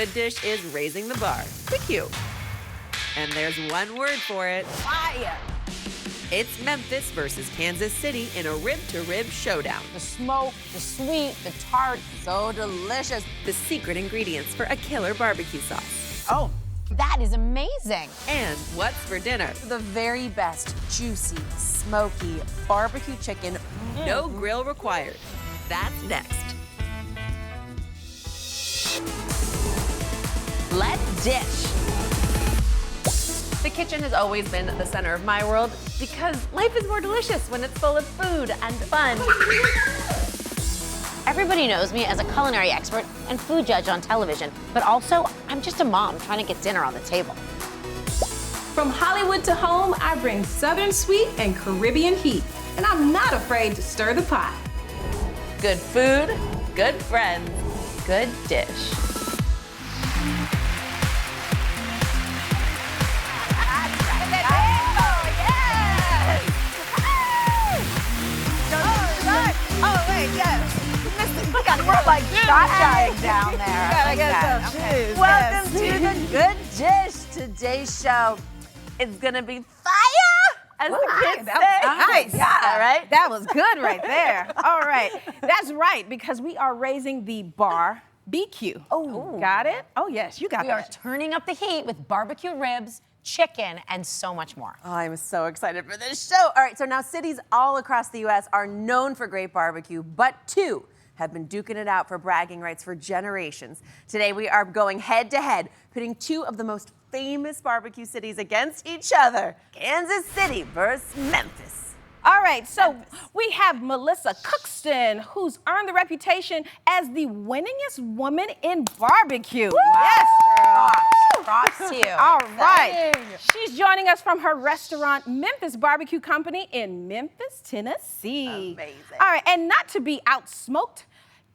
Good dish is raising the bar. BQ. And there's one word for it. Fire. It's Memphis versus Kansas City in a rib-to-rib showdown. The smoke, the sweet, the tart, so delicious. The secret ingredients for a killer barbecue sauce. Oh, that is amazing. And what's for dinner? The very best juicy, smoky barbecue chicken. No grill required. That's next. Let's dish. The kitchen has always been the center of my world because life is more delicious when it's full of food and fun. Everybody knows me as a culinary expert and food judge on television, but also I'm just a mom trying to get dinner on the table. From Hollywood to home, I bring Southern sweet and Caribbean heat, and I'm not afraid to stir the pot. Good food, good friends, good dish. We're like shot-shotting down there. Gotta get those shoes. Welcome to the Good Dish. Today's show is gonna be fire, as the kids say. Nice. Yeah, all right. That was good right there. All right. That's right, because we are raising the bar BQ. Oh. Got it? Oh, yes, you got We are that. turning up the heat with barbecue ribs, chicken, and so much more. Oh, I'm so excited for this show. All right, so now cities all across the U.S. are known for great barbecue, but two have been duking it out for bragging rights for generations. Today we are going head to head, pitting two of the most famous barbecue cities against each other. Kansas City versus Memphis. All right, so we have Melissa Cookston, who's earned the reputation as the winningest woman in barbecue. Yes, girl. Props to you. All right. She's joining us from her restaurant, Memphis Barbecue Company in Memphis, Tennessee. Amazing. All right, and not to be outsmoked,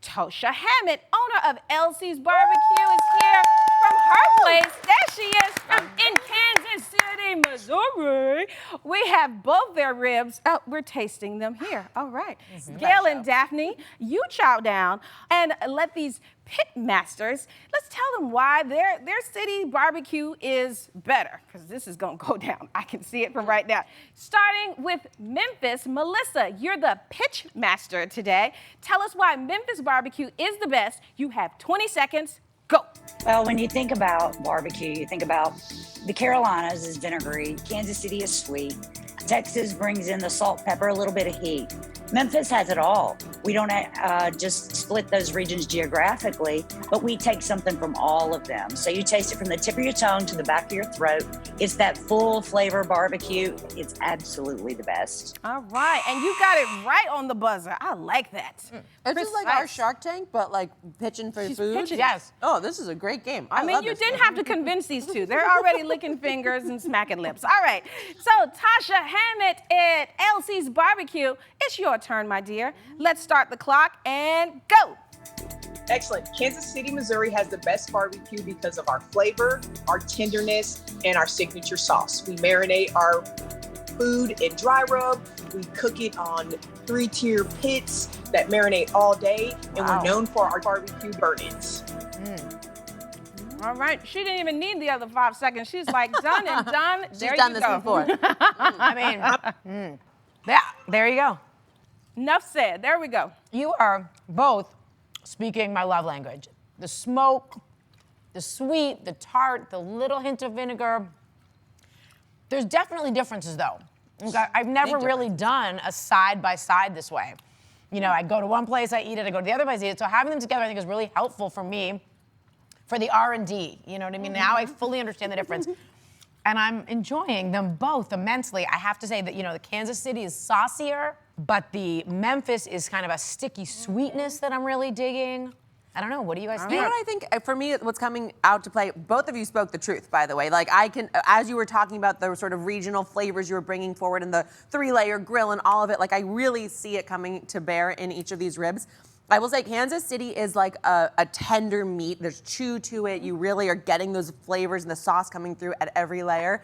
Tosha Hammett, owner of Elsie's Barbecue, is here from her place. There she is, from in Kansas City, Missouri. We have both their ribs. Oh, we're tasting them here. All right. Gail and Daphne, you chow down and let these pit masters, let's tell them why their city barbecue is better, because this is gonna go down. I can see it from right now. Starting with Memphis, Melissa, you're the pitch master today. Tell us why Memphis barbecue is the best. You have 20 seconds, go. Well, when you think about barbecue, you think about the Carolinas is vinegary, Kansas City is sweet, Texas brings in the salt, pepper, a little bit of heat. Memphis has it all. We don't just split those regions geographically, but we take something from all of them. So you taste it from the tip of your tongue to the back of your throat. It's that full flavor barbecue. It's absolutely the best. All right, and you got it right on the buzzer. I like that. This is like our Shark Tank, but like pitching for food. pitching. Yes. Oh, this is a great game. I mean, love you this didn't game. have to convince these two. They're already licking fingers and smacking lips. All right. So, Tasha Hammett at Elsie's Barbecue, it's your turn, my dear. Let's start the clock and go. Excellent. Kansas City, Missouri has the best barbecue because of our flavor, our tenderness, and our signature sauce. We marinate our food in dry rub. We cook it on 3-tier pits that marinate all day, and we're known for our barbecue burn-ins. All right. She didn't even need the other 5 seconds. She's like, done and done. She's There done you this go. before. I mean, yeah, there you go. Enough said. There we go. You are both speaking my love language. The smoke, the sweet, the tart, the little hint of vinegar. There's definitely differences, though. Okay, I've never really done a side-by-side this way. You know, I go to one place, I eat it, I go to the other place, I eat it. So having them together, I think, is really helpful for me, for the R&D. You know what I mean? Now I fully understand the difference. And I'm enjoying them both immensely. I have to say that, you know, the Kansas City is saucier, but the Memphis is kind of a sticky sweetness that I'm really digging. I don't know, what do you guys think? You know what I think? For me, what's coming out to play, both of you spoke the truth, by the way. Like, I can, as you were talking about the sort of regional flavors you were bringing forward and the 3-layer grill and all of it, like, I really see it coming to bear in each of these ribs. I will say Kansas City is like a tender meat. There's chew to it. You really are getting those flavors and the sauce coming through at every layer.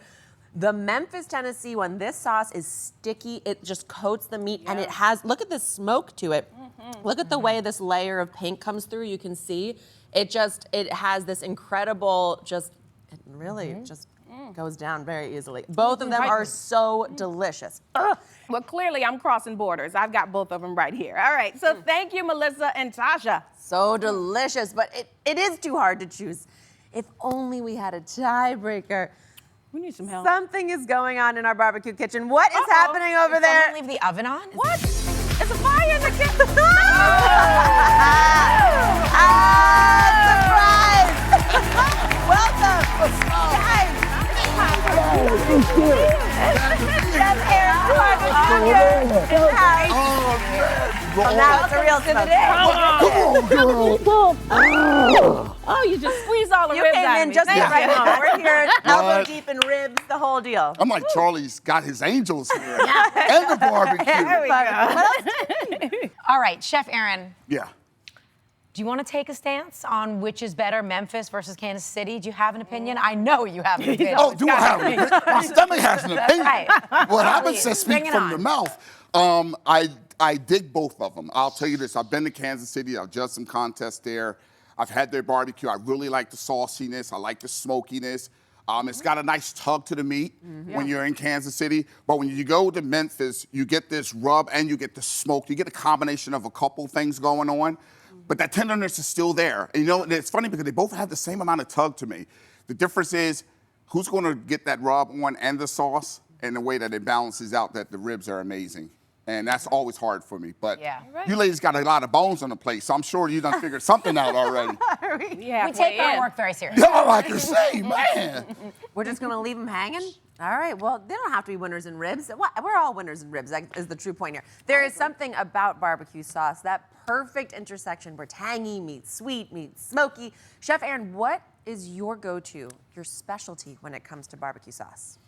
The Memphis, Tennessee one, this sauce is sticky. It just coats the meat and it has, look at the smoke to it. Look at the way this layer of pink comes through. You can see It has this incredible, it really just goes down very easily. Both of them are so delicious. Ugh. Well, clearly I'm crossing borders. I've got both of them right here. All right, so thank you, Melissa and Tasha. So delicious, but it is too hard to choose. If only we had a tiebreaker. We need some help. Something is going on in our barbecue kitchen. What is happening over Did there? someone leave the oven on? What? It's a fire in the kitchen. Surprise! Welcome, guys. Chef Aaron McCargo Jr. in the house. Well, now it's a real smoke. Oh, you just squeezed all the You ribs came out of in me. just Thank right you. now. We're here, elbow deep in ribs, the whole deal. I'm like, Charlie's got his angels here. And the barbecue. There we go. All right, Chef Aaron, Yeah. do you want to take a stance on which is better, Memphis versus Kansas City? Do you have an opinion? I know you have an opinion. Oh, do I have an opinion? My stomach has an opinion. right. What happens Please, to speak bring it from on. the mouth. I dig both of them. I'll tell you this. I've been to Kansas City. I've judged some contests there. I've had their barbecue. I really like the sauciness. I like the smokiness. It's got a nice tug to the meat when you're in Kansas City. But when you go to Memphis, you get this rub and you get the smoke. You get a combination of a couple things going on. But that tenderness is still there. And you know, it's funny because they both have the same amount of tug to me. The difference is who's going to get that rub on and the sauce, and the way that it balances out that the ribs are amazing. And that's always hard for me. But you ladies got a lot of bones on the plate, so I'm sure you done figured something out already. Yeah, We take our work very seriously. Y'all like to say, man. We're just gonna leave them hanging? All right, well, they don't have to be winners in ribs. We're all winners in ribs, that is the true point here. There is something about barbecue sauce, that perfect intersection where tangy meets sweet meets smoky. Chef Aaron, what is your go-to, your specialty when it comes to barbecue sauce?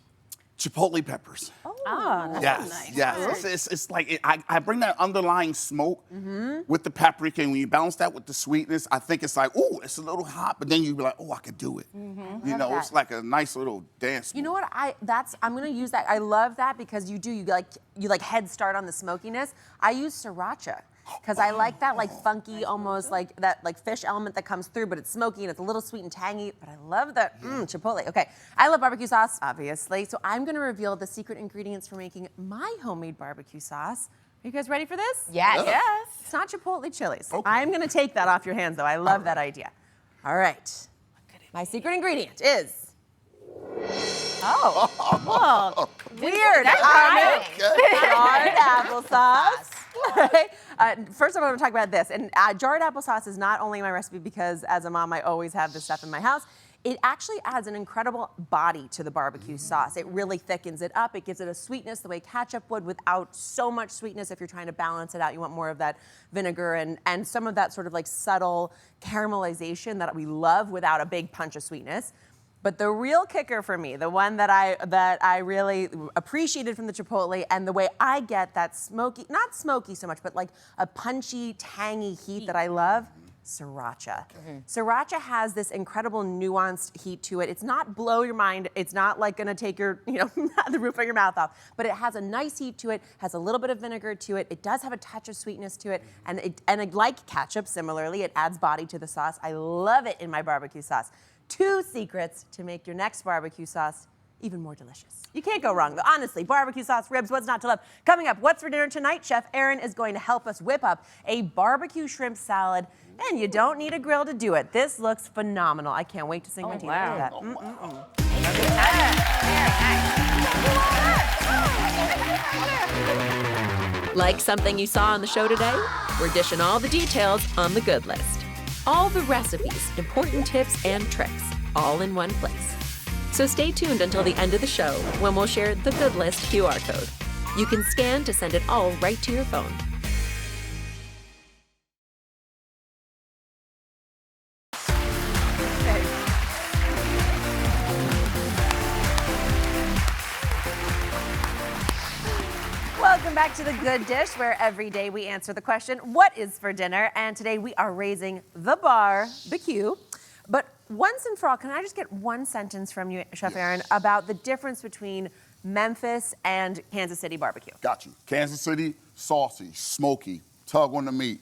Chipotle peppers. Oh, Yes, nice. yes. It's like I bring that underlying smoke with the paprika, and when you balance that with the sweetness, I think it's like, oh, it's a little hot, but then you be like, oh, I could do it. You know, it's like a nice little dance. You know what? I'm gonna use that. I love that because you like head start on the smokiness. I use sriracha because I like that like funky, almost like that like fish element that comes through, but it's smoky and it's a little sweet and tangy. But I love that chipotle. Okay, I love barbecue sauce, obviously. So I'm gonna reveal the secret ingredients for making my homemade barbecue sauce. Are you guys ready for this? Yes. Yes. It's not chipotle chilies. Okay. I'm gonna take that off your hands though. I love that idea. All right. My secret ingredient is. Well, Weird. Jarred applesauce. First, I want to talk about this. And jarred applesauce is not only my recipe because, as a mom, I always have this stuff in my house. It actually adds an incredible body to the barbecue sauce. It really thickens it up. It gives it a sweetness the way ketchup would without so much sweetness. If you're trying to balance it out, you want more of that vinegar and some of that sort of like subtle caramelization that we love without a big punch of sweetness. But the real kicker for me, the one that I really appreciated from the Chipotle and the way I get that smoky, not smoky so much, but like a punchy, tangy heat that I love, sriracha. Sriracha has this incredible nuanced heat to it. It's not blow your mind. It's not like gonna take your, the roof of your mouth off, but it has a nice heat to it, has a little bit of vinegar to it. It does have a touch of sweetness to it. And like ketchup, similarly, it adds body to the sauce. I love it in my barbecue sauce. 2 secrets to make your next barbecue sauce even more delicious. You can't go wrong, though. Honestly, barbecue sauce, ribs, what's not to love? Coming up, what's for dinner tonight? Chef Aaron is going to help us whip up a barbecue shrimp salad, and you don't need a grill to do it. This looks phenomenal. I can't wait to sink my teeth into that. Like something you saw on the show today? We're dishing all the details on the good list. All the recipes, important tips, and tricks, all in one place. So stay tuned until the end of the show when we'll share the Good List QR code. You can scan to send it all right to your phone. Welcome back to The Good Dish, where every day we answer the question, what is for dinner? And today we are raising the bar, the Q. But once and for all, can I just get one sentence from you, Chef Aaron, about the difference between Memphis and Kansas City barbecue? Got you. Kansas City, saucy, smoky, tug on the meat.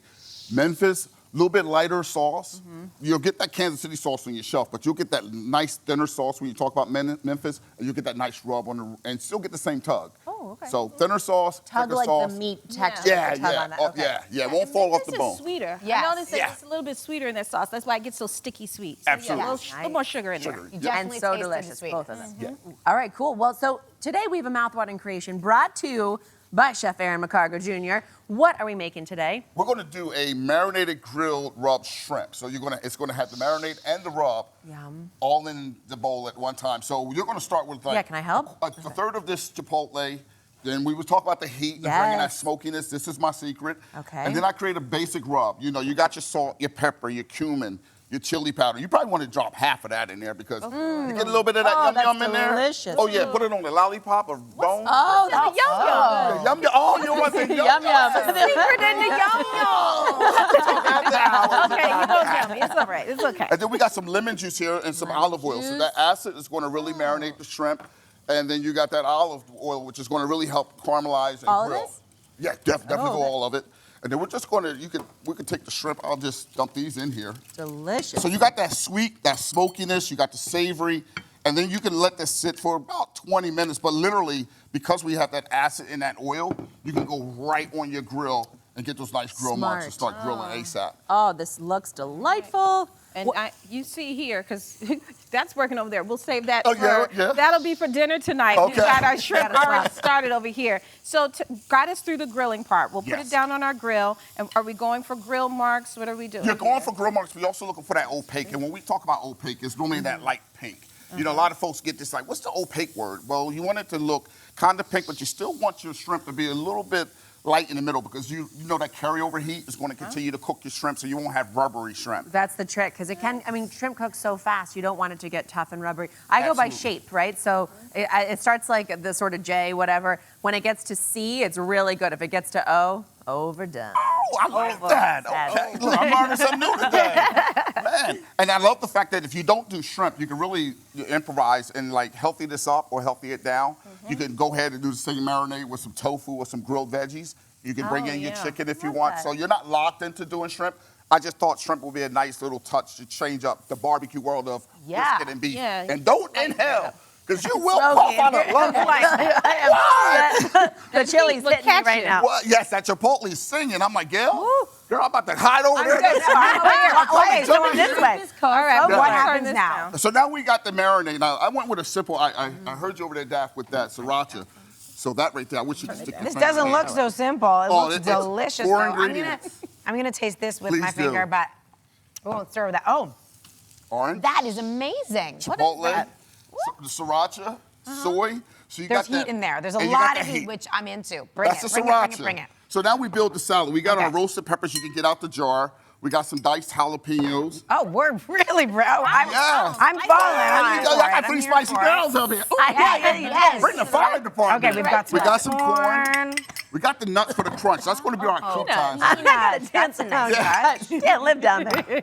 Memphis, little bit lighter sauce. You'll get that Kansas City sauce on your shelf, but you'll get that nice thinner sauce when you talk about Memphis, and you'll get that nice rub on the, and still get the same tug. Oh, okay. So thinner sauce, Tug thicker like sauce. the meat texture. Yeah, tug yeah, on that. Okay. yeah. It won't fall off the This bone. is sweeter. Yes. I noticed that Yeah. it's a little bit sweeter in that sauce. That's why it gets so sticky sweet. So Absolutely. Yeah, a little more sugar in there. You Yeah. definitely And so tasted the delicious, sweet. both of them. Yeah. All right, cool. Well, so today we have a mouthwatering creation brought to you by Chef Aaron McCargo Jr. What are we making today? We're gonna do a marinated grilled rub shrimp. So it's gonna have the marinade and the rub all in the bowl at one time. So you're gonna start with like, Yeah, can I help? A third of this chipotle. Then we would talk about the heat and bringing that Yes. smokiness. This is my secret. Okay. And then I create a basic rub. You know, you got your salt, your pepper, your cumin, your chili powder. You probably want to drop half of that in there because you get a little bit of that yum that's yum in there. delicious. Oh yeah, put it on the lollipop or bone. Oh, that's Yum yum. Yeah, yum yum. Oh, you want to say yum yum. Secret in the yum yum. Okay, you know yummy. It's all right. It's okay. And then we got some lemon juice here and some olive oil. So that acid is going to really marinate the shrimp. And then you got that olive oil, which is going to really help caramelize and All of grill. this? Yeah, definitely go all of it. And then we're just going to, we could take the shrimp. I'll just dump these in here. Delicious. So you got that sweet, that smokiness, you got the savory, and then you can let this sit for about 20 minutes. But literally, because we have that acid in that oil, you can go right on your grill and get those nice grill marks and start grilling ASAP. Oh, this looks delightful. And you see here, because that's working over there. We'll save that Oh, for, yeah. that'll be for dinner tonight. Okay. We've got our shrimp already started over here. So guide us through the grilling part. We'll put Yes. it down on our grill. And are we going for grill marks? What are we doing? You're going for grill marks, but you're also looking for that opaque. And when we talk about opaque, it's normally that light pink. You know, a lot of folks get this like, what's the opaque word? Well, you want it to look kind of pink, but you still want your shrimp to be a little bit light in the middle because you know that carryover heat is going to continue to cook your shrimp so you won't have rubbery shrimp. That's the trick, because it can, I mean, shrimp cooks so fast, you don't want it to get tough and rubbery. I go by shape, right? So it starts like the sort of J, whatever. When it gets to C, it's really good. If it gets to O, overdone. Oh, I like that. Okay, look, I'm learning something new today. Man. And I love the fact that if you don't do shrimp, you can really improvise and like healthy this up or healthy it down. You can go ahead and do the same marinade with some tofu or some grilled veggies. You can bring in your chicken if you want. So you're not locked into doing shrimp. I just thought shrimp would be a nice little touch to change up the barbecue world of brisket and beef. Yeah. And don't inhale, because you will cough out a lung. The chili's hitting me right now. Well, yes, that Chipotle is singing. I'm like, Gail, girl, I'm about to hide over there. Okay, so this way. All right, What we'll happens turn this now? down. So now we got the marinade. Now, I went with a simple, I heard you over there, Daph, with that sriracha. So that right there, I wish you could stick your This finger doesn't in look there. so simple. It looks it's delicious, 4 though. ingredients. I'm gonna taste this with Please my do. finger, but we won't serve that. Oh, Orange, that is amazing. Chipotle, the sriracha, soy. So you There's got that, heat in there. There's a and you got lot that of heat, which I'm into. That's the sriracha. Bring it. So now we build the salad. We got Okay. our roasted peppers you can get out the jar. We got some diced jalapenos. Oh, we're really, bro. I'm Yes. falling. I got three spicy girls up here. Ooh, Yes. Bring the fire department. Okay, we got some corn. We got the nuts for the crunch. That's going to be our croutons. That's a nice touch. Can't live down there.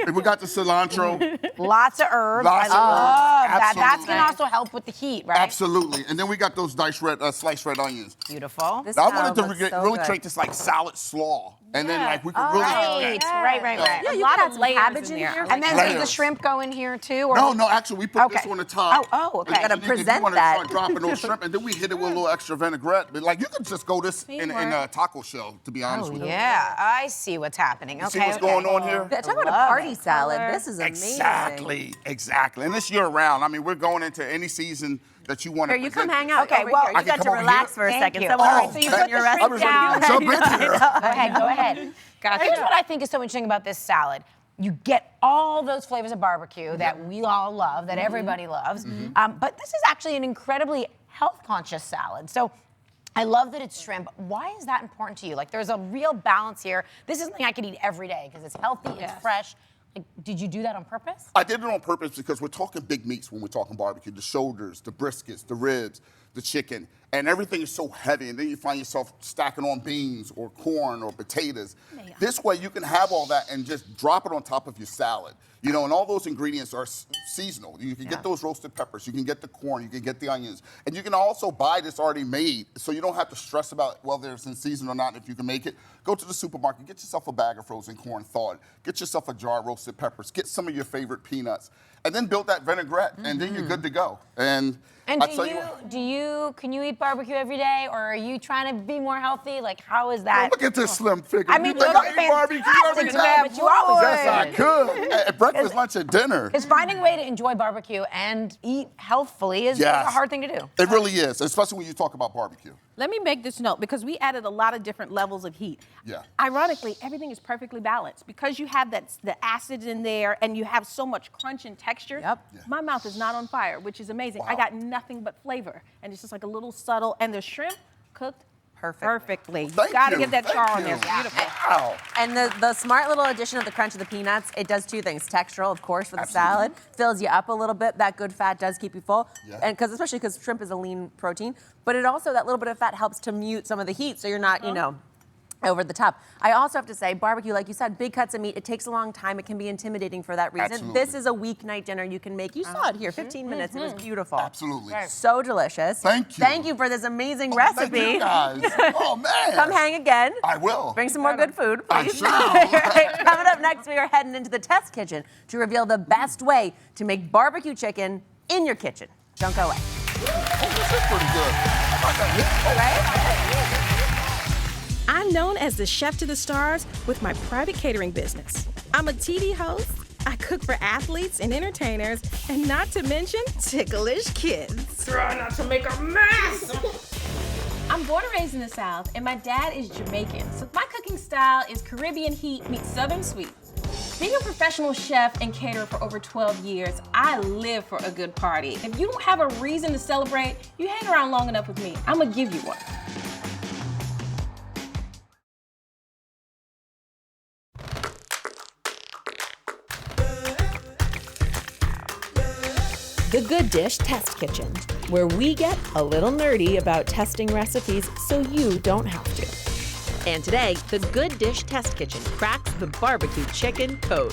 And we got the cilantro. Lots of herbs. Lots I of love herbs. that. That's Absolutely. gonna also help with the heat, right? Absolutely. And then we got those sliced red onions. Beautiful. This Now, I salad wanted to looks so really good. create this like salad slaw. And then like we could Right, really right. Yeah, A you lot could of add some layers cabbage in in there. here. And then does the Layers. shrimp go in here too? Or No, actually, we put this Okay. on the top. Oh, okay. You gotta If present wanna that. Start dropping those shrimp, and then we hit it with a little extra vinaigrette. But like, you could just go this in a taco shell, to be honest with you. Yeah, I see what's happening. You Okay, see what's going on here? Talk about a party salad. This is amazing. Exactly. And this year round. I mean, we're going into any season that you want to Here, you come hang out. Okay, over well, here. I You can got come to over relax here? for a Thank second. you. Someone All already right, so you put put your the recipe I was ready to jump into here. Go ahead. Here's what I think is so interesting about this salad. You get all those flavors of barbecue that we all love, that everybody loves. But this is actually an incredibly health-conscious salad. So I love that it's shrimp. Why is that important to you? Like, there's a real balance here. This is something I could eat every day because it's healthy, it's fresh. Like, did you do that on purpose? I did it on purpose because we're talking big meats when we're talking barbecue. The shoulders, the briskets, the ribs. the chicken, and everything is so heavy, and then you find yourself stacking on beans or corn or potatoes. This way you can have all that and just drop it on top of your salad. You know, and all those ingredients are seasonal. You can get those roasted peppers, you can get the corn, you can get the onions, and you can also buy this already made, so you don't have to stress about whether it's in season or not, if you can make it. Go to the supermarket, get yourself a bag of frozen corn thawed, get yourself a jar of roasted peppers, get some of your favorite peanuts, and then build that vinaigrette, and then you're good to go. And can you eat barbecue every day, or are you trying to be more healthy? Like, how is that? Look at this slim figure. I mean, you think I eat barbecue every day? but you always Yes, I could. At breakfast, lunch, and dinner. Is finding a way to enjoy barbecue and eat healthfully is a hard thing to do. It really is, especially when you talk about barbecue. Let me make this note because we added a lot of different levels of heat. Yeah. Ironically, everything is perfectly balanced because you have the acids in there and you have so much crunch and texture. Yep. Yeah. My mouth is not on fire, which is amazing. Wow. I got nothing but flavor, and it's just like a little subtle. And the shrimp cooked perfectly. Thank Gotta you. get that Thank char on you. there. It's beautiful. Wow. And the smart little addition of the crunch of the peanuts, it does two things. Textural, of course, for the salad. Fills you up a little bit. That good fat does keep you full. Yeah. And especially because shrimp is a lean protein. But it also, that little bit of fat helps to mute some of the heat so you're not, you know, over the top. I also have to say, barbecue, like you said, big cuts of meat, it takes a long time. It can be intimidating for that reason. Absolutely. This is a weeknight dinner you can make. You saw it here, 15 minutes. It was beautiful. Absolutely. So delicious. Thank you. Thank you for this amazing recipe. Thank you guys. Oh, man. Come hang again. I will. Bring some more good food, I please. shall. Coming up next, we are heading into the test kitchen to reveal the best way to make barbecue chicken in your kitchen. Don't go away. Oh, this is pretty good. I like that. Right? I'm known as the chef to the stars with my private catering business. I'm a TV host. I cook for athletes and entertainers, and not to mention ticklish kids. Try not to make a mess. I'm born and raised in the South, and my dad is Jamaican. So my cooking style is Caribbean heat meets Southern sweet. Being a professional chef and caterer for over 12 years, I live for a good party. If you don't have a reason to celebrate, you hang around long enough with me. I'm gonna give you one. The Good Dish Test Kitchen, where we get a little nerdy about testing recipes so you don't have to. And today, the Good Dish Test Kitchen cracks the barbecue chicken code.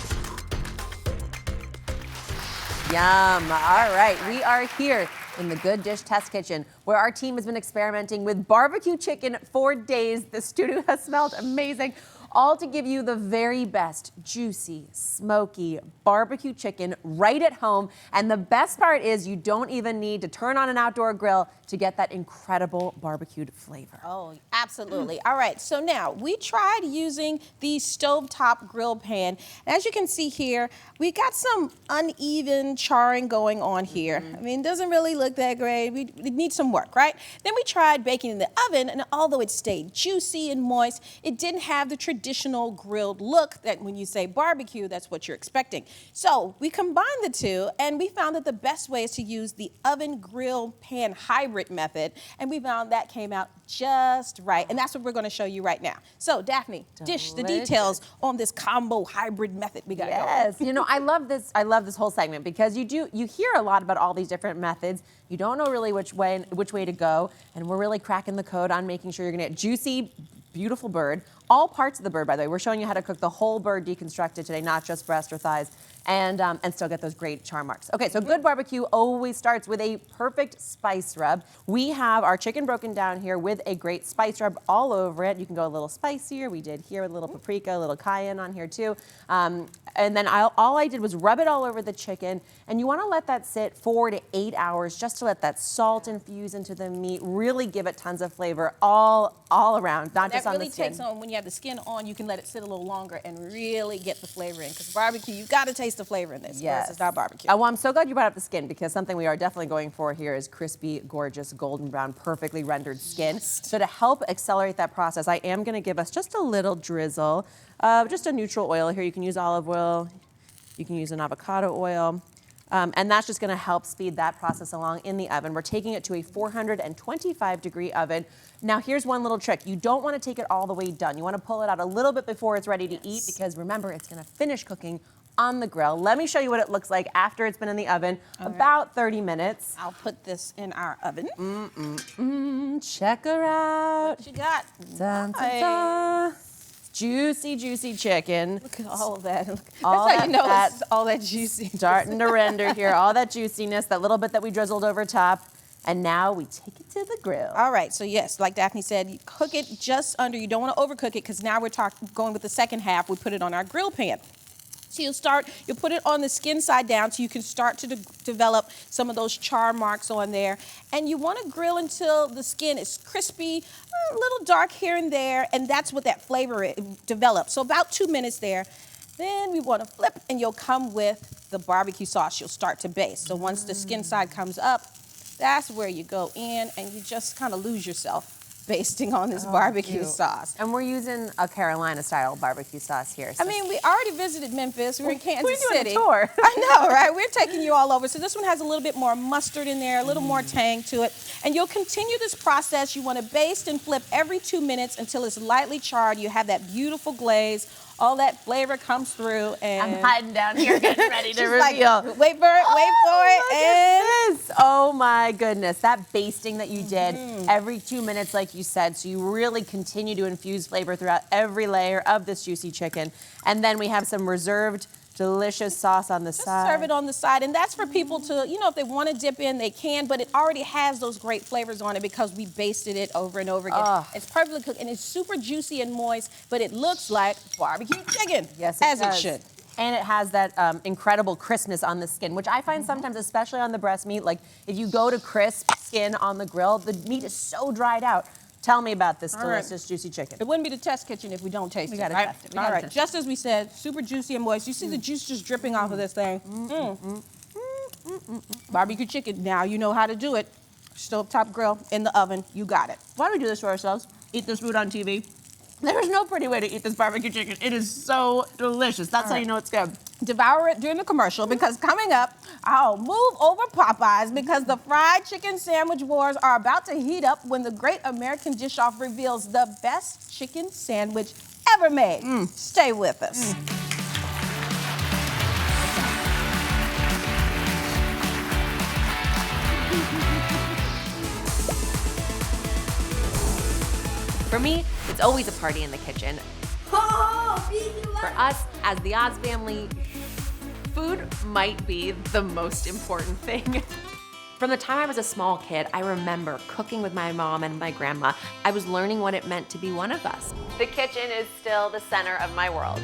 Yum. All right, we are here in the Good Dish Test Kitchen, where our team has been experimenting with barbecue chicken for days. The studio has smelled amazing. All to give you the very best juicy, smoky barbecue chicken right at home. And the best part is you don't even need to turn on an outdoor grill to get that incredible barbecued flavor. Oh, absolutely. All right, so now we tried using the stovetop grill pan. As you can see here, we got some uneven charring going on here. I mean, it doesn't really look that great. We need some work, right? Then we tried baking in the oven, and although it stayed juicy and moist, it didn't have the traditional grilled look that when you say barbecue, that's what you're expecting. So we combined the two, and we found that the best way is to use the oven grill pan hybrid method, and we found that came out just right, and that's what we're going to show you right now. So Daphne, dish the details on this combo hybrid method we got going. Yes, you know, I love this whole segment because you hear a lot about all these different methods. You don't know really which way to go, and we're really cracking the code on making sure you're going to get juicy, beautiful bird. All parts of the bird, by the way. We're showing you how to cook the whole bird deconstructed today, not just breast or thighs, and still get those great char marks. Okay, so good barbecue always starts with a perfect spice rub. We have our chicken broken down here with a great spice rub all over it. You can go a little spicier. We did here with a little paprika, a little cayenne on here too. And then all I did was rub it all over the chicken, and you want to let that sit 4 to 8 hours just to let that salt infuse into the meat, really give it tons of flavor all around, not just on the skin. That really takes on, when you have the skin on, you can let it sit a little longer and really get the flavor in, because barbecue, you got to taste the flavor in this. Yes. It's not barbecue. Well, I'm so glad you brought up the skin, because something we are definitely going for here is crispy, gorgeous, golden brown, perfectly rendered skin. So to help accelerate that process, I am going to give us just a little drizzle of just a neutral oil here. You can use olive oil, you can use an avocado oil. And that's just going to help speed that process along in the oven. We're taking it to a 425-degree oven. Now, here's one little trick. You don't want to take it all the way done. You want to pull it out a little bit before it's ready to eat, because remember, it's going to finish cooking on the grill. Let me show you what it looks like after it's been in the oven, about 30 minutes. I'll put this in our oven. Check her out. What you got? Dun, dun, dun. Juicy, juicy chicken. Look at all of that. That's All how that you know fat it's all that juicy. starting to render here. All that juiciness, that little bit that we drizzled over top. And now we take it to the grill. All right, so yes, like Daphne said, you cook it just under. You don't want to overcook it because now we're going with the second half. We put it on our grill pan. So you'll put it on the skin side down so you can start to develop some of those char marks on there. And you want to grill until the skin is crispy, a little dark here and there, and that's what that flavor develops. So about 2 minutes there. Then we want to flip, and you'll come with the barbecue sauce. You'll start to baste. So once the skin side comes up, that's where you go in, and you just kind of lose yourself basting on this barbecue sauce. And we're using a Carolina-style barbecue sauce here. So. I mean, we already visited Memphis. We're in Kansas We're doing City. a tour. I know, right? We're taking you all over. So this one has a little bit more mustard in there, a little more tang to it. And you'll continue this process. You want to baste and flip every 2 minutes until it's lightly charred. You have that beautiful glaze. All that flavor comes through, and I'm hiding down here getting ready to reveal. Like, wait for it, and this. Oh my goodness, that basting that you did every 2 minutes, like you said, so you really continue to infuse flavor throughout every layer of this juicy chicken. And then we have some reserved delicious sauce on the side. serve it on the side, and that's for people to, if they want to dip in, they can, but it already has those great flavors on it because we basted it over and over again. It's perfectly cooked, and it's super juicy and moist, but it looks like barbecue chicken. Yes, as does. it should. And it has that incredible crispness on the skin, which I find sometimes, especially on the breast meat, like if you go to crisp skin on the grill, the meat is so dried out. Tell me about this delicious, juicy chicken. It wouldn't be the test kitchen if we don't taste it, gotta right? test it. All right, just as we said, super juicy and moist. You see the juice just dripping off of this thing. Barbecue chicken, now you know how to do it. Stovetop grill, in the oven, you got it. Why don't we do this for ourselves? Eat this food on TV. There's no pretty way to eat this barbecue chicken. It is so delicious. That's how you know it's good. Devour it during the commercial because coming up, I'll move over Popeyes because the fried chicken sandwich wars are about to heat up when the Great American Dish Off reveals the best chicken sandwich ever made. Stay with us. For me, it's always a party in the kitchen. For us, as the Oz family, food might be the most important thing. From the time I was a small kid, I remember cooking with my mom and my grandma. I was learning what it meant to be one of us. The kitchen is still the center of my world.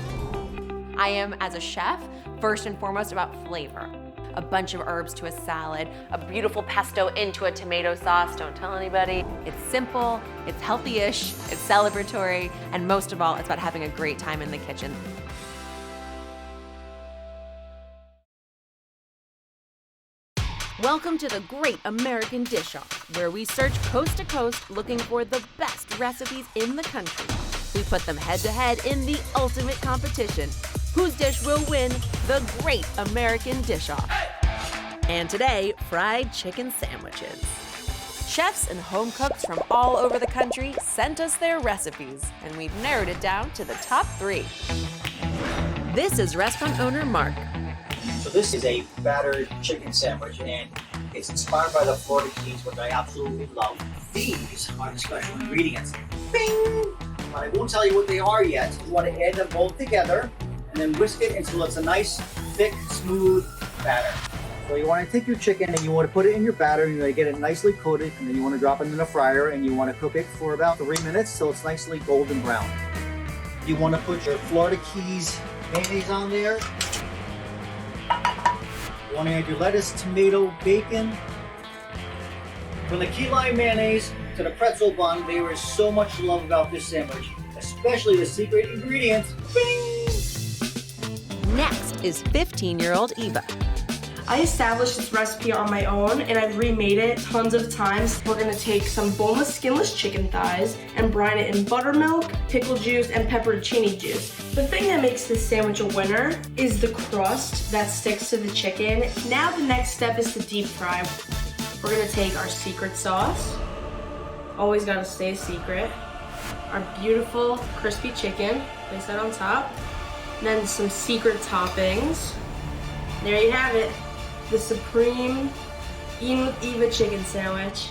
I am, as a chef, first and foremost about flavor. A bunch of herbs to a salad, a beautiful pesto into a tomato sauce, don't tell anybody. It's simple, it's healthy-ish, it's celebratory, and most of all, it's about having a great time in the kitchen. Welcome to the Great American Dish Off, where we search coast to coast looking for the best recipes in the country. We put them head to head in the ultimate competition. Whose dish will win the Great American Dish Off? And today, fried chicken sandwiches. Chefs and home cooks from all over the country sent us their recipes, and we've narrowed it down to the top 3. This is restaurant owner Mark. So this is a battered chicken sandwich, and it's inspired by the Florida Keys, which I absolutely love. These are the special ingredients. Bing! But I won't tell you what they are yet. You want to add them both together, and then whisk it until it's a nice, thick, smooth batter. So you want to take your chicken and you want to put it in your batter, and you want to get it nicely coated, and then you want to drop it in the fryer, and you want to cook it for about 3 minutes till it's nicely golden brown. You want to put your Florida Keys mayonnaise on there. You want to add your lettuce, tomato, bacon. From the key lime mayonnaise to the pretzel bun, there is so much love about this sandwich, especially the secret ingredient. Bing! Next is 15-year-old Eva. I established this recipe on my own and I've remade it tons of times. We're gonna take some boneless, skinless chicken thighs and brine it in buttermilk, pickle juice, and pepperoncini juice. The thing that makes this sandwich a winner is the crust that sticks to the chicken. Now the next step is to deep fry. We're gonna take our secret sauce, always gotta stay a secret, our beautiful crispy chicken, place that on top, And then some secret toppings. There you have it. The Supreme Eating with Eva chicken sandwich.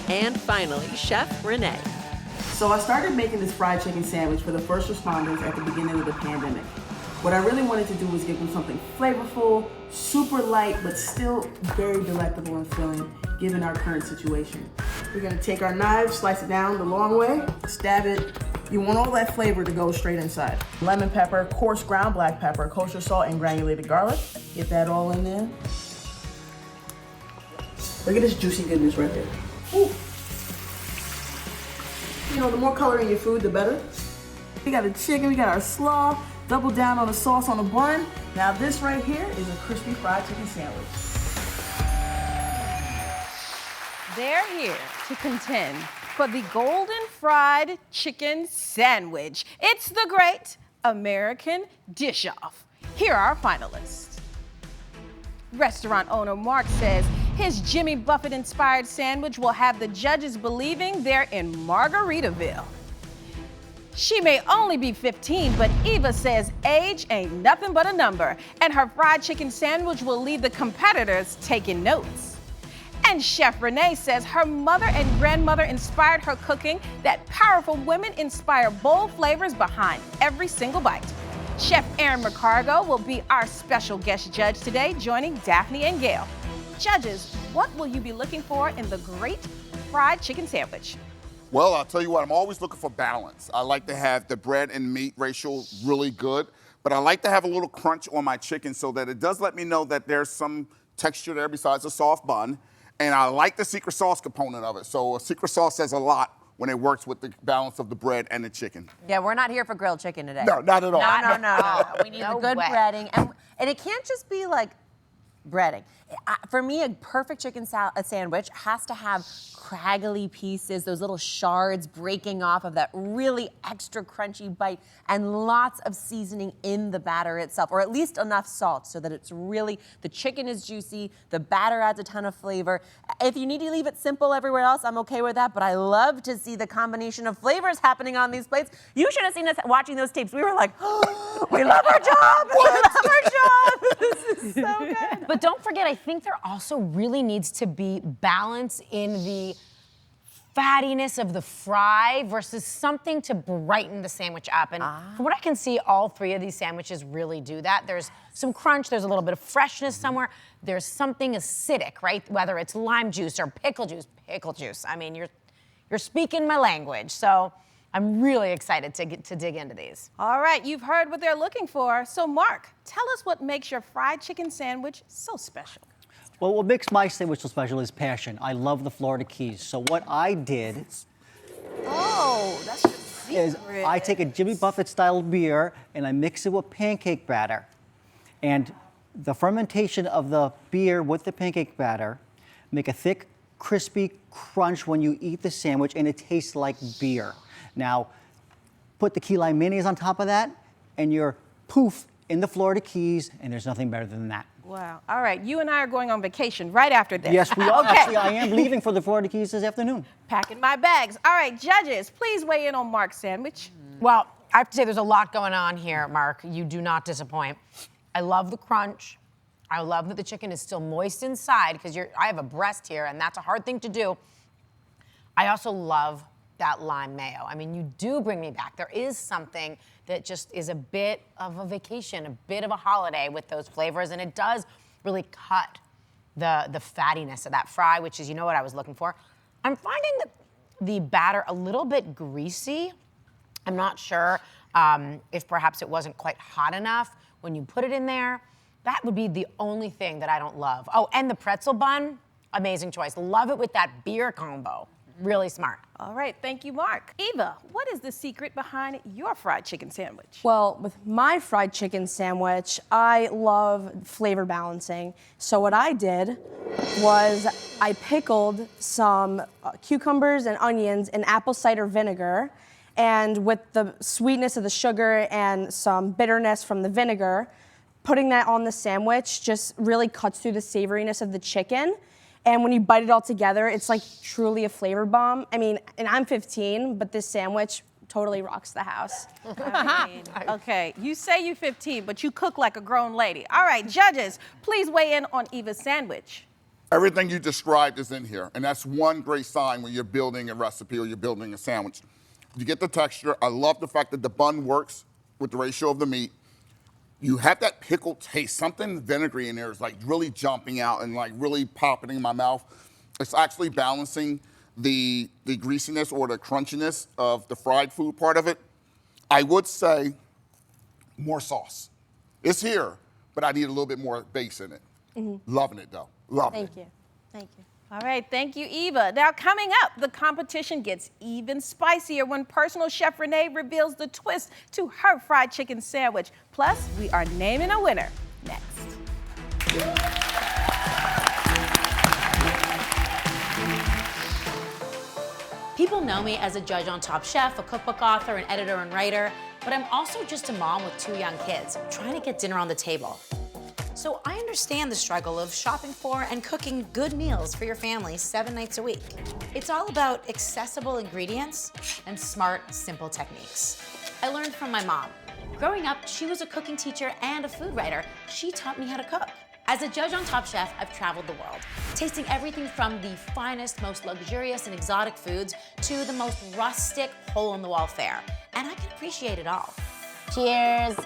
And finally, Chef Renee. So I started making this fried chicken sandwich for the first responders at the beginning of the pandemic. What I really wanted to do was give them something flavorful, super light, but still very delectable and filling, given our current situation. We're gonna take our knives, slice it down the long way, stab it. You want all that flavor to go straight inside. Lemon pepper, coarse ground black pepper, kosher salt, and granulated garlic. Get that all in there. Look at this juicy goodness right there. Ooh. You know, the more color in your food, the better. We got the chicken, we got our slaw, double down on the sauce on the bun. Now this right here is a crispy fried chicken sandwich. They're here to contend for the golden fried chicken sandwich. It's the Great American Dish-Off. Here are our finalists. Restaurant owner Mark says his Jimmy Buffett-inspired sandwich will have the judges believing they're in Margaritaville. She may only be 15, but Eva says age ain't nothing but a number, and her fried chicken sandwich will leave the competitors taking notes. And Chef Renee says her mother and grandmother inspired her cooking, that powerful women inspire bold flavors behind every single bite. Chef Aaron McCargo will be our special guest judge today, joining Daphne and Gail. Judges, what will you be looking for in the great fried chicken sandwich? Well, I'll tell you what, I'm always looking for balance. I like to have the bread and meat ratio really good, but I like to have a little crunch on my chicken so that it does let me know that there's some texture there besides a soft bun. And I like the secret sauce component of it. So a secret sauce says a lot when it works with the balance of the bread and the chicken. Yeah, we're not here for grilled chicken today. No, not at all. No. We need the good breading. And it can't just be like breading. For me, a perfect chicken sandwich has to have craggly pieces, those little shards breaking off of that really extra crunchy bite, and lots of seasoning in the batter itself, or at least enough salt so that it's really, the chicken is juicy, the batter adds a ton of flavor. If you need to leave it simple everywhere else, I'm okay with that, but I love to see the combination of flavors happening on these plates. You should have seen us watching those tapes. We were like, oh, we love our job. We love our job. This is so good. But don't forget, I think there also really needs to be balance in the fattiness of the fry versus something to brighten the sandwich up. And from what I can see, all three of these sandwiches really do that. There's some crunch, there's a little bit of freshness somewhere. There's something acidic, right? Whether it's lime juice or pickle juice. I mean, you're speaking my language. So I'm really excited to dig into these. All right, you've heard what they're looking for. So Mark, tell us what makes your fried chicken sandwich so special. Well, what makes my sandwich so special is passion. I love the Florida Keys. So what I did that's your secret. is I take a Jimmy Buffett style beer and I mix it with pancake batter. And the fermentation of the beer with the pancake batter make a thick, crispy crunch when you eat the sandwich, and it tastes like beer. Now, put the key lime mayonnaise on top of that, and you're poof in the Florida Keys, and there's nothing better than that. Wow. All right, you and I are going on vacation right after this. Yes, we are. Okay. Actually, I am leaving for the Florida Keys this afternoon. Packing my bags. All right, judges, please weigh in on Mark's sandwich. Well, I have to say there's a lot going on here, Mark. You do not disappoint. I love the crunch. I love that the chicken is still moist inside because I have a breast here, and that's a hard thing to do. I also love that lime mayo. I mean, you do bring me back. There is something that just is a bit of a vacation, a bit of a holiday with those flavors, and it does really cut the fattiness of that fry, which is, you know what I was looking for. I'm finding the batter a little bit greasy. I'm not sure if perhaps it wasn't quite hot enough when you put it in there. That would be the only thing that I don't love. Oh, and the pretzel bun, amazing choice. Love it with that beer combo. Really smart. All right, thank you, Mark. Eva, what is the secret behind your fried chicken sandwich? Well, with my fried chicken sandwich, I love flavor balancing. So what I did was I pickled some cucumbers and onions in apple cider vinegar, and with the sweetness of the sugar and some bitterness from the vinegar, putting that on the sandwich just really cuts through the savoriness of the chicken. And when you bite it all together, it's like truly a flavor bomb. I mean, and I'm 15, but this sandwich totally rocks the house. I mean, okay, you say you're 15, but you cook like a grown lady. All right, judges, please weigh in on Eva's sandwich. Everything you described is in here, and that's one great sign when you're building a recipe or you're building a sandwich. You get the texture. I love the fact that the bun works with the ratio of the meat. You have that pickled taste. Something vinegary in there is like really jumping out and like really popping in my mouth. It's actually balancing the greasiness or the crunchiness of the fried food part of it. I would say more sauce. It's here, but I need a little bit more base in it. Loving it though, loving it. Thank you, thank you. All right, thank you, Eva. Now coming up, the competition gets even spicier when personal chef Renee reveals the twist to her fried chicken sandwich. Plus, we are naming a winner next. People know me as a judge on Top Chef, a cookbook author, an editor and writer, but I'm also just a mom with 2 young kids, trying to get dinner on the table. So I understand the struggle of shopping for and cooking good meals for your family 7 nights a week. It's all about accessible ingredients and smart, simple techniques. I learned from my mom. Growing up, she was a cooking teacher and a food writer. She taught me how to cook. As a judge on Top Chef, I've traveled the world, tasting everything from the finest, most luxurious and exotic foods to the most rustic, hole-in-the-wall fare. And I can appreciate it all. Cheers.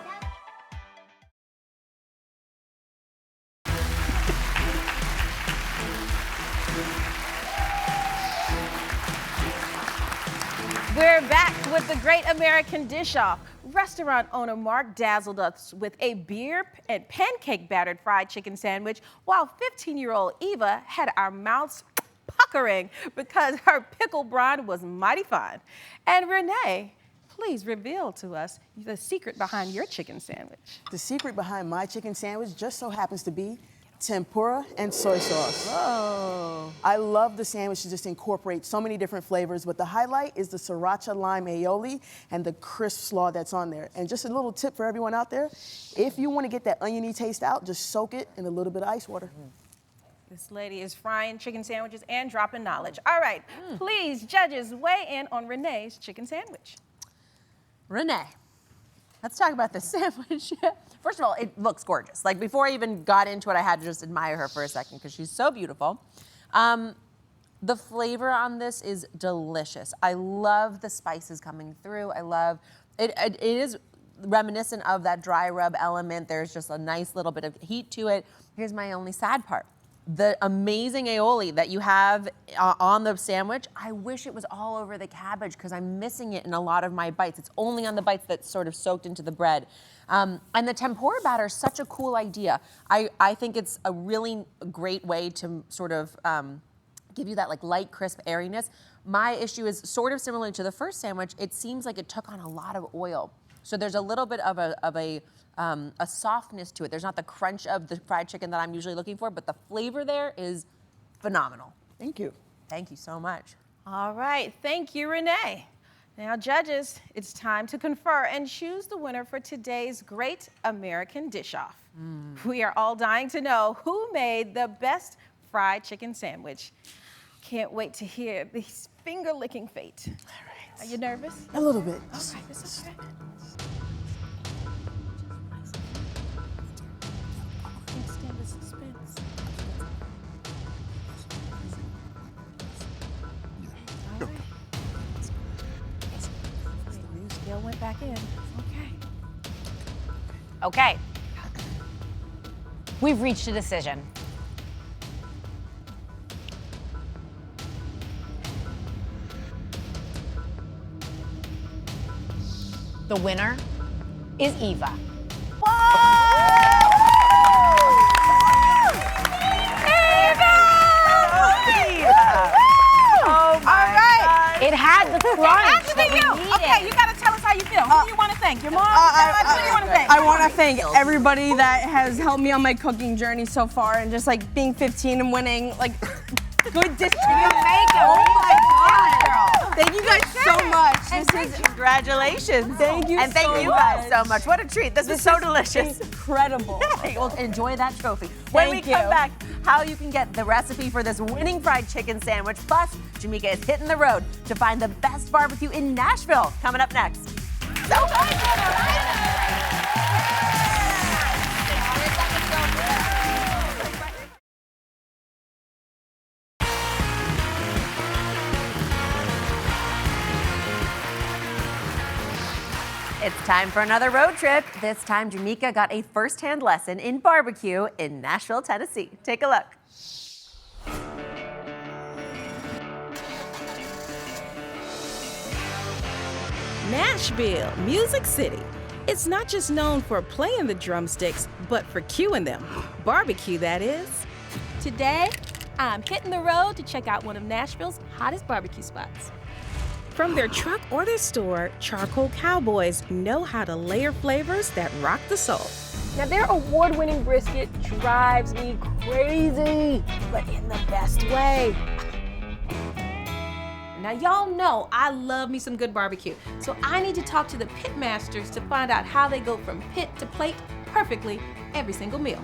We're back with the Great American Dish-Off. Restaurant owner Mark dazzled us with a beer and pancake battered fried chicken sandwich, while 15-year-old Eva had our mouths puckering because her pickle brine was mighty fine. And Renee, please reveal to us the secret behind your chicken sandwich. The secret behind my chicken sandwich just so happens to be tempura and soy sauce. Oh. I love the sandwich to just incorporate so many different flavors, but the highlight is the sriracha lime aioli and the crisp slaw that's on there. And just a little tip for everyone out there, if you want to get that oniony taste out, just soak it in a little bit of ice water. This lady is frying chicken sandwiches and dropping knowledge. All right, please, judges, weigh in on Renee's chicken sandwich. Renee, let's talk about this sandwich. First of all, it looks gorgeous. Like before I even got into it, I had to just admire her for a second because she's so beautiful. The flavor on this is delicious. I love the spices coming through. I love, it is reminiscent of that dry rub element. There's just a nice little bit of heat to it. Here's my only sad part. The amazing aioli that you have on the sandwich, I wish it was all over the cabbage because I'm missing it in a lot of my bites. It's only on the bites that's sort of soaked into the bread. And the tempura batter is such a cool idea. I think it's a really great way to sort of give you that like light, crisp airiness. My issue is sort of similar to the first sandwich. It seems like it took on a lot of oil. So there's a little bit of a softness to it. There's not the crunch of the fried chicken that I'm usually looking for, but the flavor there is phenomenal. Thank you. Thank you so much. All right, thank you, Renee. Now, judges, it's time to confer and choose the winner for today's Great American Dish-Off. We are all dying to know who made the best fried chicken sandwich. Can't wait to hear this finger-licking fate. All right. Are you nervous? A little bit. All right, this is good. Can't stand the suspense. All right. Gail went back in. Okay. We've reached a decision. The winner is Eva. It had the crunch. Okay, you gotta tell us how you feel. Who do you want to thank? Your mom? Who do you want to thank? I want to thank everybody that has helped me on my cooking journey so far, and just like being 15 and winning like good distribution. Oh my God, girl. Thank you guys so much. And Congratulations. Thank you And thank so you guys much. so much. What a treat. This is so delicious. Incredible. Well, enjoy that trophy. When we come back, how you can get the recipe for this winning fried chicken sandwich. Plus, Jamika is hitting the road to find the best barbecue in Nashville. Coming up next. So good. It's time for another road trip. This time, Jamika got a first-hand lesson in barbecue in Nashville, Tennessee. Take a look. Nashville, Music City. It's not just known for playing the drumsticks, but for cueing them. Barbecue, that is. Today, I'm hitting the road to check out one of Nashville's hottest barbecue spots. From their truck or their store, Charcoal Cowboys know how to layer flavors that rock the soul. Now, their award-winning brisket drives me crazy, but in the best way. Now, y'all know I love me some good barbecue, so I need to talk to the pit masters to find out how they go from pit to plate perfectly every single meal.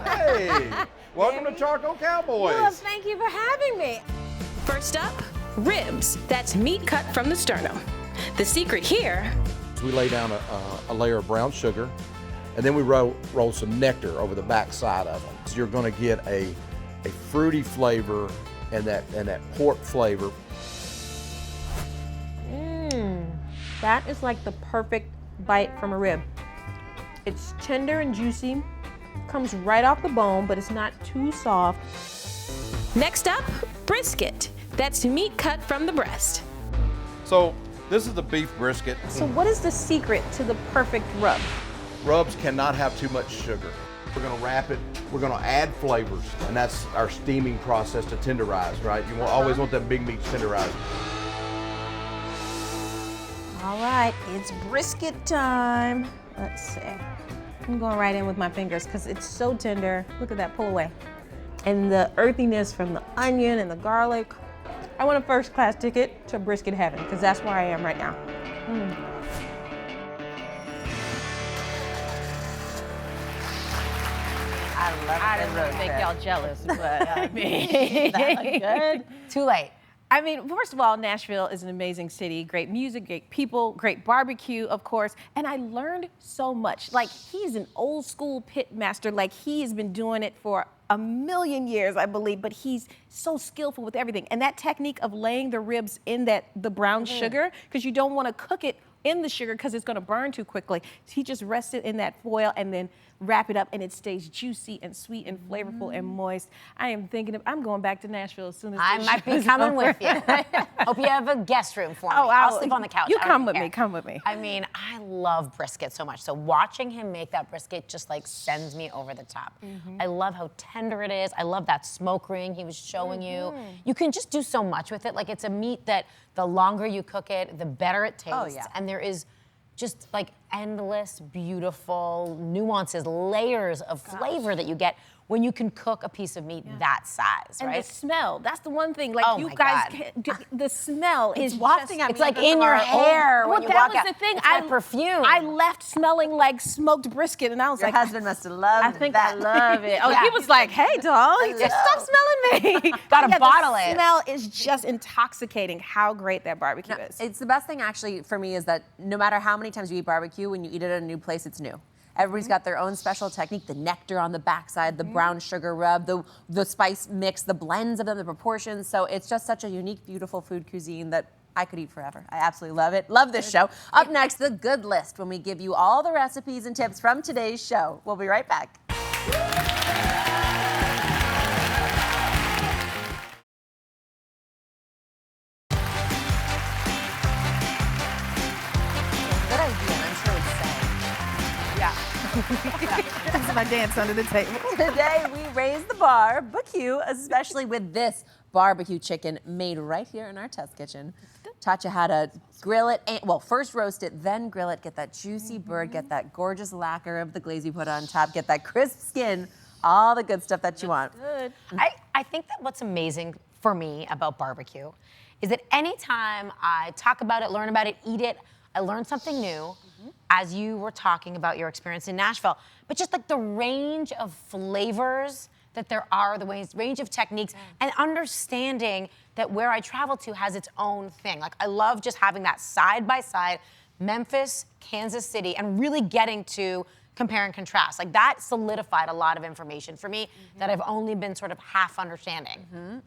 Hey, welcome to Charcoal Cowboys. Well, thank you for having me. First up, ribs. That's meat cut from the sternum. The secret here, We lay down a layer of brown sugar, and then we roll some nectar over the back side of them. So you're going to get a fruity flavor and that pork flavor. That is like the perfect bite from a rib. It's tender and juicy, comes right off the bone, but it's not too soft. next up, brisket. That's meat cut from the breast. So this is the beef brisket. So what is the secret to the perfect rub? Rubs cannot have too much sugar. We're gonna wrap it, we're gonna add flavors, and that's our steaming process to tenderize, right? You always want that big meat tenderized. All right, it's brisket time. Let's see. I'm going right in with my fingers because it's so tender. Look at that, pull away. And the earthiness from the onion and the garlic. I want a first class ticket to brisket heaven because that's where I am right now. I didn't really make y'all jealous, but I mean, that looked good. Too late. I mean, first of all, Nashville is an amazing city. Great music, great people, great barbecue, of course. And I learned so much. Like, he's an old school pit master. Like, he has been doing it for a million years, I believe, but he's so skillful with everything. And that technique of laying the ribs in the brown sugar, because you don't want to cook it in the sugar because it's going to burn too quickly. He just rests it in that foil and then wrap it up, and it stays juicy and sweet and flavorful and moist. I'm going back to Nashville as soon as I this might show be is coming over. with you. Hope you have a guest room for me. Oh, I'll sleep on the couch. You I don't come with care. me. Come with me. I mean, I love brisket so much. So watching him make that brisket just like sends me over the top. I love how tender it is. I love that smoke ring he was showing you. You can just do so much with it. Like, it's a meat that the longer you cook it, the better it tastes. Oh, yeah. And there is just like endless, beautiful nuances, layers of flavor that you get when you can cook a piece of meat that size, And right? the smell, that's the one thing. Like, Oh you my guys, God. the smell is wafting just, at It's me like under in your our hair Well, when you that walk was out. the thing. It's that perfume. I left smelling like smoked brisket, and I was Your like, husband must have loved I think that. I love it. Oh, Yeah. he was like, "Hey, doll, just stop smelling me." Gotta bottle the it. Smell is just intoxicating. How great that barbecue is. It's the best thing actually for me is that no matter how many times you eat barbecue, when you eat it at a new place, it's new. Everybody's got their own special technique, the nectar on the backside, the brown sugar rub, the spice mix, the blends of them, the proportions. So it's just such a unique, beautiful food cuisine that I could eat forever. I absolutely love it. Love this show. Up next, the good list, when we give you all the recipes and tips from today's show. We'll be right back. Good idea, and I'm sure it's saying. Yeah. This is my dance under the table. Today we raise the bar, barbecue, especially with this barbecue chicken made right here in our test kitchen. Taught you how to grill it, and, well, first roast it, then grill it, get that juicy bird, get that gorgeous lacquer of the glaze you put on top, get that crisp skin, all the good stuff that you want. Good. I think that what's amazing for me about barbecue is that anytime I talk about it, learn about it, eat it, I learn something new, as you were talking about your experience in Nashville. But just like the range of flavors that there are, the range of techniques, and understanding that where I travel to has its own thing. Like, I love just having that side by side, Memphis, Kansas City, and really getting to compare and contrast. Like, that solidified a lot of information for me that I've only been sort of half understanding.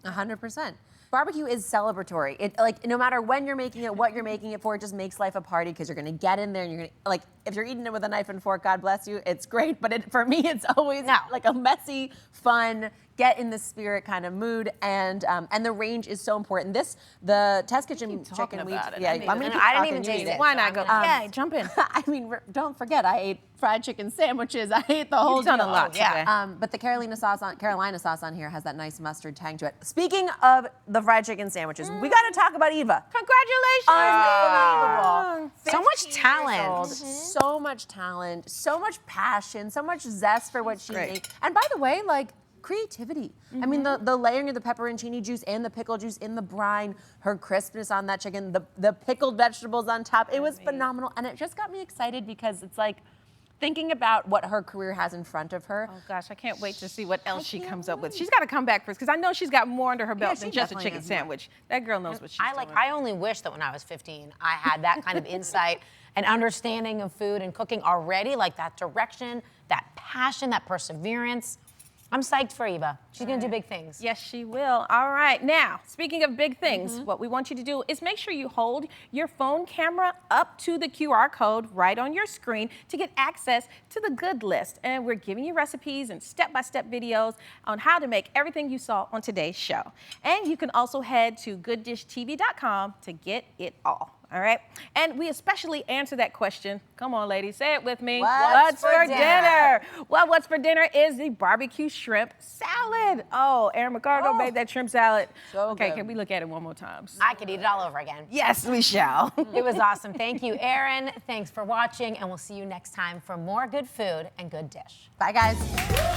100%. Barbecue is celebratory. It, like, no matter when you're making it, what you're making it for, it just makes life a party because you're gonna get in there and you're gonna, like, if you're eating it with a knife and fork, God bless you, it's great. But for me, it's always like a messy, fun, get in the spirit kind of mood, and the range is so important. The test kitchen chicken we, I didn't even taste it. Why not go? Yeah, jump in. I mean, don't forget, I ate fried chicken sandwiches. I ate the whole You've done deal. a lot today. But the Carolina sauce on here has that nice mustard tang to it. Speaking of the fried chicken sandwiches, we got to talk about Eva. Congratulations! Unbelievable. So much talent. So much talent, so much passion, so much zest for what she makes. And by the way, like, creativity. I mean, the layering of the pepperoncini juice and the pickle juice in the brine, her crispness on that chicken, the pickled vegetables on top, it was phenomenal. And it just got me excited because it's like, thinking about what her career has in front of her. Oh gosh, I can't wait to see what else she comes up with. She's got to come back first because I know she's got more under her belt than just a chicken sandwich. That girl knows what she's doing. I only wish that when I was 15, I had that kind of insight and understanding of food and cooking already, like that direction, that passion, that perseverance. I'm psyched for Eva. She's gonna do big things. Yes, she will. All right, now, speaking of big things, what we want you to do is make sure you hold your phone camera up to the QR code right on your screen to get access to the good list. And we're giving you recipes and step-by-step videos on how to make everything you saw on today's show. And you can also head to gooddishtv.com to get it all. All right, and we especially answer that question. Come on, ladies, say it with me. What's for dinner? Well, what's for dinner is the barbecue shrimp salad. Oh, Aaron McCargo made that shrimp salad. So okay, good. Can we look at it one more time? I could eat it all over again. Yes, we shall. It was awesome. Thank you, Aaron. Thanks for watching, and we'll see you next time for more good food and good dish. Bye, guys.